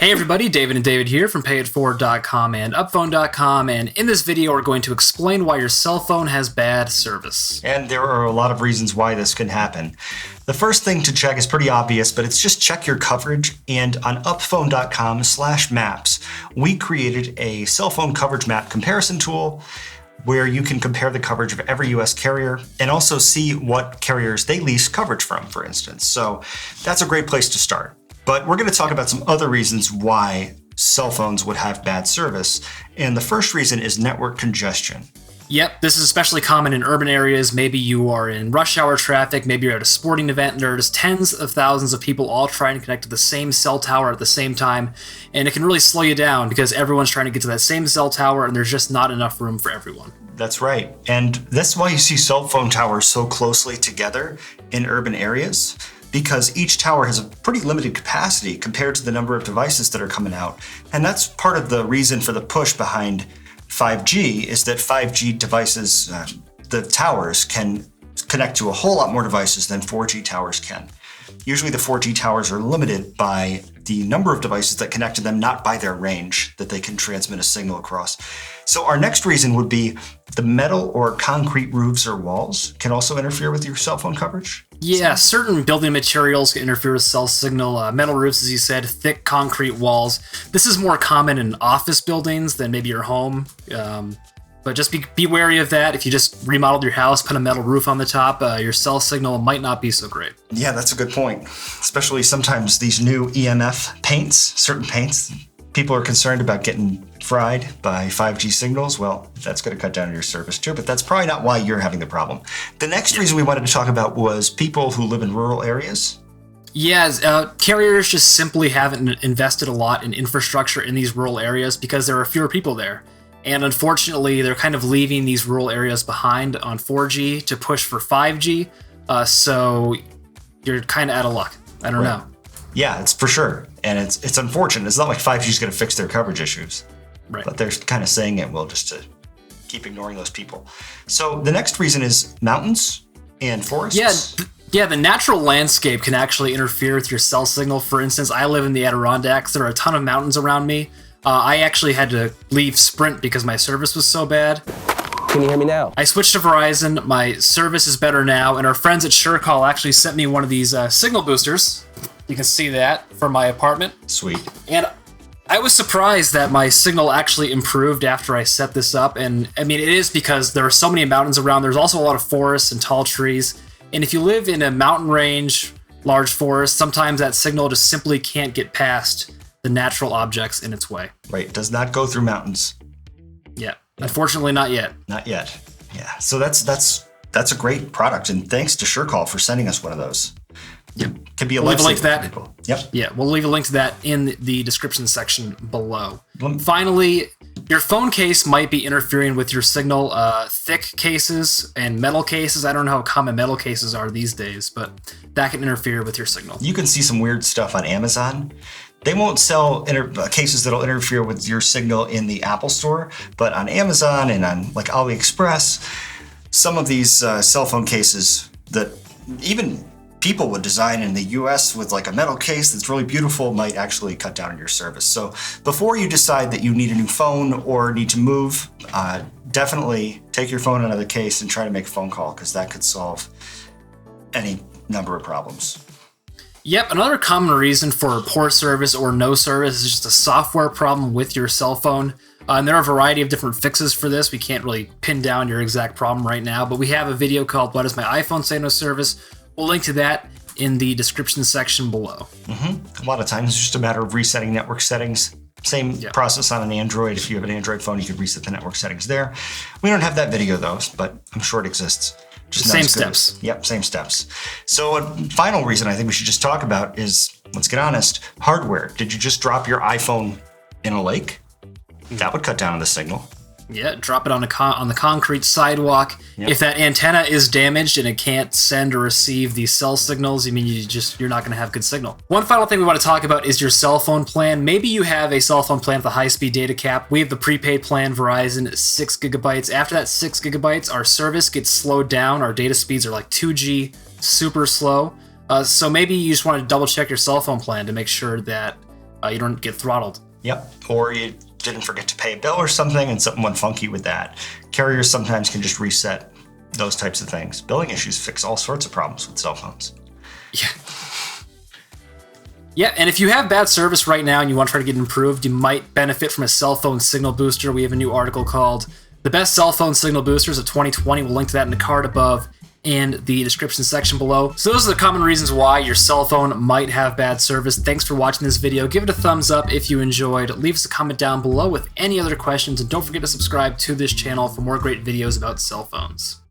Hey everybody, David and David here from Payette4.com and UpPhone.com, and in this video we're going to explain why your cell phone has bad service. And there are a lot of reasons why this can happen. The first thing to check is pretty obvious, but it's just check your coverage. And on UpPhone.com/maps, we created a cell phone coverage map comparison tool where you can compare the coverage of every US carrier and also see what carriers they lease coverage from, for instance. So that's a great place to start. But we're going to talk about some other reasons why cell phones would have bad service. And the first reason is network congestion. Yep, this is especially common in urban areas. Maybe you are in rush hour traffic, maybe you're at a sporting event, and there are just tens of thousands of people all trying to connect to the same cell tower at the same time. And it can really slow you down because everyone's trying to get to that same cell tower and there's just not enough room for everyone. That's right. And that's why you see cell phone towers so closely together in urban areas, because each tower has a pretty limited capacity compared to the number of devices that are coming out. And that's part of the reason for the push behind 5G is that 5G devices, the towers can connect to a whole lot more devices than 4G towers can. Usually the 4G towers are limited by the number of devices that connect to them, not by their range that they can transmit a signal across. So our next reason would be the metal or concrete roofs or walls can also interfere with your cell phone coverage. Yeah, certain building materials can interfere with cell signal. Metal roofs, as you said, thick concrete walls. This is more common in office buildings than maybe your home. But just be wary of that. If you just remodeled your house, put a metal roof on the top, your cell signal might not be so great. Yeah, that's a good point. Especially sometimes these new EMF paints, certain paints, people are concerned about getting fried by 5G signals. Well, that's going to cut down on your service too, but that's probably not why you're having the problem. The next reason we wanted to talk about was people who live in rural areas. Yeah, carriers just simply haven't invested a lot in infrastructure in these rural areas because there are fewer people there. And unfortunately, they're kind of leaving these rural areas behind on 4G to push for 5G. So you're kind of out of luck. I don't know. Yeah, it's for sure. And it's unfortunate. It's not like 5G is going to fix their coverage issues. Right. But they're kind of saying it will just to keep ignoring those people. So the next reason is mountains and forests. Yeah, the natural landscape can actually interfere with your cell signal. For instance, I live in the Adirondacks. There are a ton of mountains around me. I actually had to leave Sprint because my service was so bad. Can you hear me now? I switched to Verizon. My service is better now, and our friends at SureCall actually sent me one of these signal boosters. You can see that for my apartment. Sweet. And I was surprised that my signal actually improved after I set this up. And I mean, it is because there are so many mountains around. There's also a lot of forests and tall trees. And if you live in a mountain range, large forest, sometimes that signal just simply can't get past the natural objects in its way. Right. It does not go through mountains. Yeah. Unfortunately, not yet. Not yet. Yeah. So that's a great product. And thanks to SureCall for sending us one of those. Yep. Could be a We'll leave a link to that. People. Yep. Yeah, we'll leave a link to that in the description section below. Finally, your phone case might be interfering with your signal. Thick cases and metal cases. I don't know how common metal cases are these days, but that can interfere with your signal. You can see some weird stuff on Amazon. They won't sell cases that'll interfere with your signal in the Apple Store, but on Amazon and on like AliExpress, some of these cell phone cases that even people would design in the US with like a metal case that's really beautiful might actually cut down on your service. So before you decide that you need a new phone or need to move, definitely take your phone out of the case and try to make a phone call because that could solve any number of problems. Yep, another common reason for poor service or no service is just a software problem with your cell phone. And there are a variety of different fixes for this. We can't really pin down your exact problem right now, but we have a video called Why Does My iPhone Say No Service? We'll link to that in the description section below. A lot of times it's just a matter of resetting network settings. Same process on an Android. If you have an Android phone, you could reset the network settings there. We don't have that video though, but I'm sure it exists. Just same steps. Yep, same steps. So a final reason I think we should just talk about is, let's get honest, hardware. Did you just drop your iPhone in a lake? That would cut down on the signal. Yeah, drop it on the concrete sidewalk. Yep. If that antenna is damaged and it can't send or receive these cell signals, I mean, you're not going to have good signal. One final thing we want to talk about is your cell phone plan. Maybe you have a cell phone plan with a high-speed data cap. We have the prepaid plan, Verizon, 6 gigabytes. After that 6 gigabytes, our service gets slowed down. Our data speeds are like 2G, super slow. So maybe you just want to double check your cell phone plan to make sure that you don't get throttled. Yep. Or you didn't forget to pay a bill or something and something went funky with that. Carriers sometimes can just reset those types of things. Billing issues fix all sorts of problems with cell phones. Yeah. Yeah, and if you have bad service right now and you want to try to get it improved, you might benefit from a cell phone signal booster. We have a new article called The Best Cell Phone Signal Boosters of 2020. We'll link to that in the card above and the description section below. So those are the common reasons why your cell phone might have bad service. Thanks for watching this video. Give it a thumbs up if you enjoyed. Leave us a comment down below with any other questions, and don't forget to subscribe to this channel for more great videos about cell phones.